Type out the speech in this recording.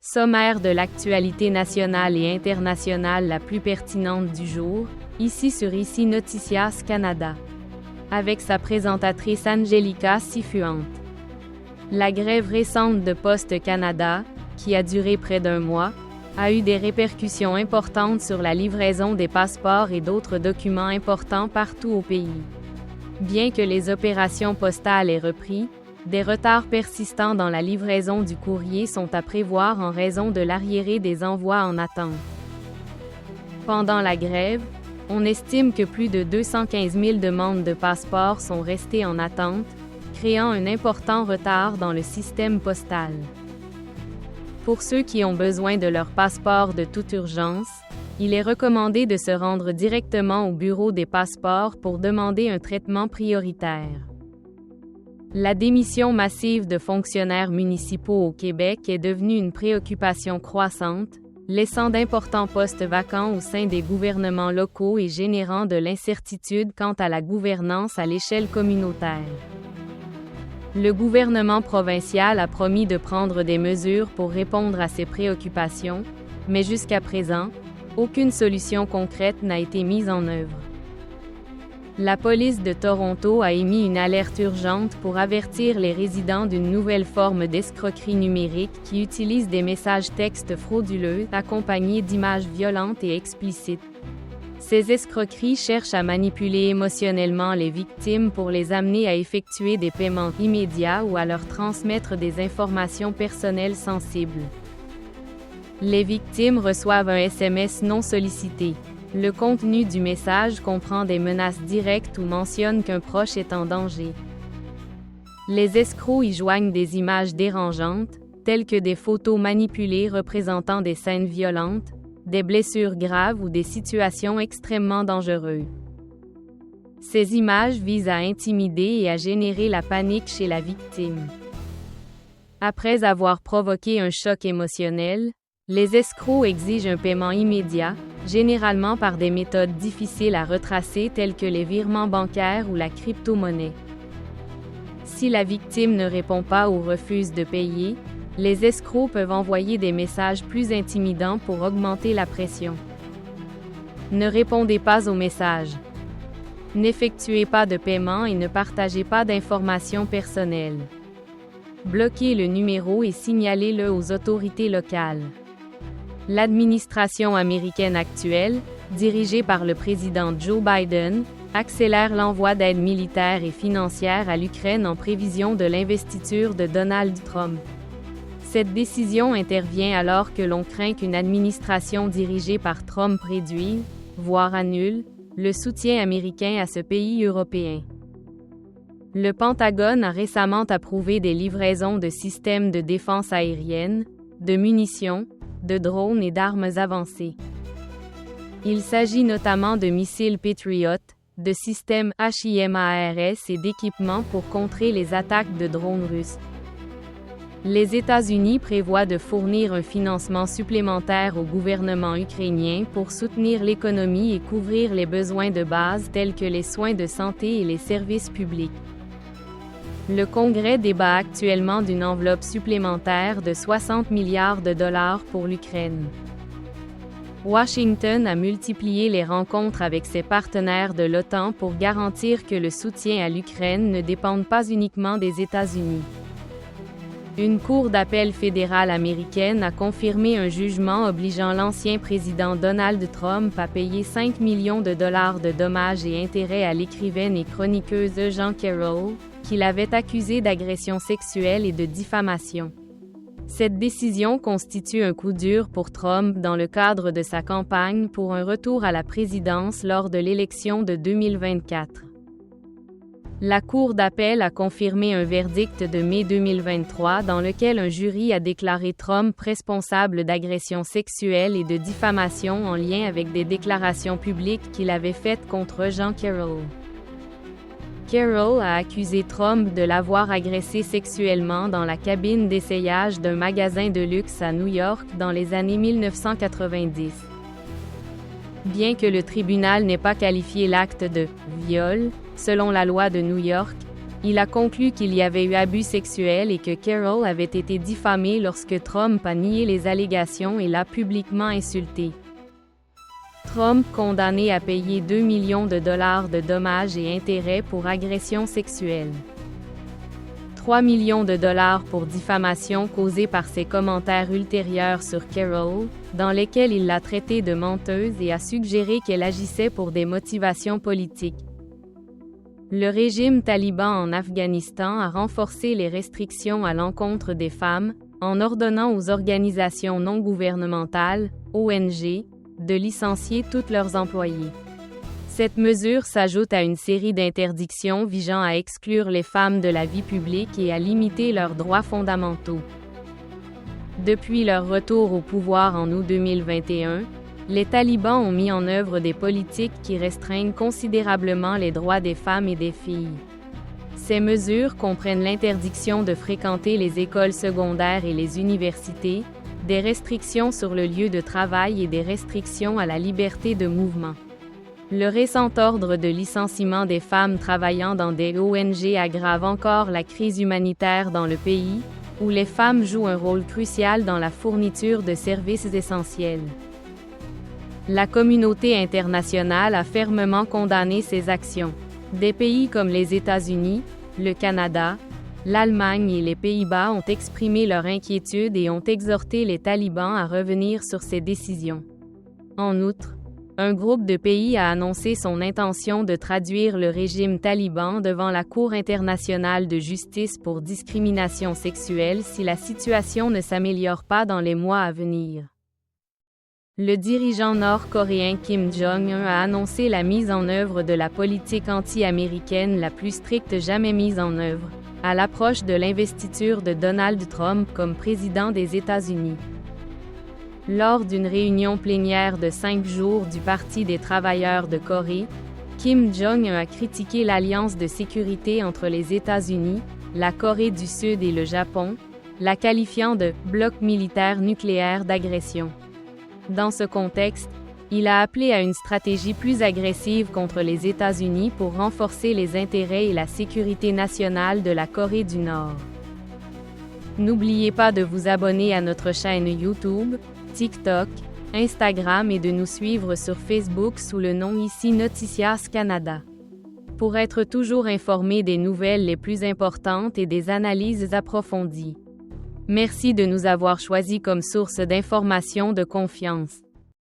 Sommaire de l'actualité nationale et internationale la plus pertinente du jour, ici sur Ici Noticias Canada. Avec sa présentatrice Angelica Sifuente. La grève récente de Poste Canada, qui a duré près d'un mois, a eu des répercussions importantes sur la livraison des passeports et d'autres documents importants partout au pays. Bien que les opérations postales aient repris, des retards persistants dans la livraison du courrier sont à prévoir en raison de l'arriéré des envois en attente. Pendant la grève, on estime que plus de 215 000 demandes de passeports sont restées en attente, créant un important retard dans le système postal. Pour ceux qui ont besoin de leur passeport de toute urgence, il est recommandé de se rendre directement au bureau des passeports pour demander un traitement prioritaire. La démission massive de fonctionnaires municipaux au Québec est devenue une préoccupation croissante, laissant d'importants postes vacants au sein des gouvernements locaux et générant de l'incertitude quant à la gouvernance à l'échelle communautaire. Le gouvernement provincial a promis de prendre des mesures pour répondre à ces préoccupations, mais jusqu'à présent, aucune solution concrète n'a été mise en œuvre. La police de Toronto a émis une alerte urgente pour avertir les résidents d'une nouvelle forme d'escroquerie numérique qui utilise des messages textes frauduleux accompagnés d'images violentes et explicites. Ces escroqueries cherchent à manipuler émotionnellement les victimes pour les amener à effectuer des paiements immédiats ou à leur transmettre des informations personnelles sensibles. Les victimes reçoivent un SMS non sollicité. Le contenu du message comprend des menaces directes ou mentionne qu'un proche est en danger. Les escrocs y joignent des images dérangeantes, telles que des photos manipulées représentant des scènes violentes, des blessures graves ou des situations extrêmement dangereuses. Ces images visent à intimider et à générer la panique chez la victime. Après avoir provoqué un choc émotionnel, les escrocs exigent un paiement immédiat, généralement par des méthodes difficiles à retracer telles que les virements bancaires ou la crypto-monnaie. Si la victime ne répond pas ou refuse de payer, les escrocs peuvent envoyer des messages plus intimidants pour augmenter la pression. Ne répondez pas aux messages. N'effectuez pas de paiement et ne partagez pas d'informations personnelles. Bloquez le numéro et signalez-le aux autorités locales. L'administration américaine actuelle, dirigée par le président Joe Biden, accélère l'envoi d'aide militaire et financière à l'Ukraine en prévision de l'investiture de Donald Trump. Cette décision intervient alors que l'on craint qu'une administration dirigée par Trump réduise, voire annule, le soutien américain à ce pays européen. Le Pentagone a récemment approuvé des livraisons de systèmes de défense aérienne, de munitions, de drones et d'armes avancées. Il s'agit notamment de missiles Patriot, de systèmes HIMARS et d'équipements pour contrer les attaques de drones russes. Les États-Unis prévoient de fournir un financement supplémentaire au gouvernement ukrainien pour soutenir l'économie et couvrir les besoins de base tels que les soins de santé et les services publics. Le Congrès débat actuellement d'une enveloppe supplémentaire de 60 milliards de dollars pour l'Ukraine. Washington a multiplié les rencontres avec ses partenaires de l'OTAN pour garantir que le soutien à l'Ukraine ne dépende pas uniquement des États-Unis. Une cour d'appel fédérale américaine a confirmé un jugement obligeant l'ancien président Donald Trump à payer 5 millions de dollars de dommages et intérêts à l'écrivaine et chroniqueuse Jean Carroll, qui l'avait accusé d'agression sexuelle et de diffamation. Cette décision constitue un coup dur pour Trump dans le cadre de sa campagne pour un retour à la présidence lors de l'élection de 2024. La Cour d'appel a confirmé un verdict de mai 2023 dans lequel un jury a déclaré Trump responsable d'agression sexuelle et de diffamation en lien avec des déclarations publiques qu'il avait faites contre Jean Carroll. Carroll a accusé Trump de l'avoir agressé sexuellement dans la cabine d'essayage d'un magasin de luxe à New York dans les années 1990. Bien que le tribunal n'ait pas qualifié l'acte de « viol », selon la loi de New York, Il a conclu qu'il y avait eu abus sexuels et que Carroll avait été diffamée lorsque Trump a nié les allégations et l'a publiquement insultée. Trump condamné à payer 2 millions de dollars de dommages et intérêts pour agression sexuelle. 3 millions de dollars pour diffamation causée par ses commentaires ultérieurs sur Carroll, dans lesquels il l'a traitée de menteuse et a suggéré qu'elle agissait pour des motivations politiques. Le régime taliban en Afghanistan a renforcé les restrictions à l'encontre des femmes, en ordonnant aux organisations non gouvernementales, ONG, de licencier tous leurs employés. Cette mesure s'ajoute à une série d'interdictions visant à exclure les femmes de la vie publique et à limiter leurs droits fondamentaux. Depuis leur retour au pouvoir en août 2021, les talibans ont mis en œuvre des politiques qui restreignent considérablement les droits des femmes et des filles. Ces mesures comprennent l'interdiction de fréquenter les écoles secondaires et les universités, des restrictions sur le lieu de travail et des restrictions à la liberté de mouvement. Le récent ordre de licenciement des femmes travaillant dans des ONG aggrave encore la crise humanitaire dans le pays, où les femmes jouent un rôle crucial dans la fourniture de services essentiels. La communauté internationale a fermement condamné ces actions. Des pays comme les États-Unis, le Canada, l'Allemagne et les Pays-Bas ont exprimé leur inquiétude et ont exhorté les talibans à revenir sur ces décisions. En outre, un groupe de pays a annoncé son intention de traduire le régime taliban devant la Cour internationale de justice pour discrimination sexuelle si la situation ne s'améliore pas dans les mois à venir. Le dirigeant nord-coréen Kim Jong-un a annoncé la mise en œuvre de la politique anti-américaine la plus stricte jamais mise en œuvre, à l'approche de l'investiture de Donald Trump comme président des États-Unis. Lors d'une réunion plénière de 5 jours du Parti des travailleurs de Corée, Kim Jong-un a critiqué l'alliance de sécurité entre les États-Unis, la Corée du Sud et le Japon, la qualifiant de « bloc militaire nucléaire d'agression ». Dans ce contexte, il a appelé à une stratégie plus agressive contre les États-Unis pour renforcer les intérêts et la sécurité nationale de la Corée du Nord. N'oubliez pas de vous abonner à notre chaîne YouTube, TikTok, Instagram et de nous suivre sur Facebook sous le nom ici Noticias Canada. Pour être toujours informé des nouvelles les plus importantes et des analyses approfondies. Merci de nous avoir choisis comme source d'information de confiance.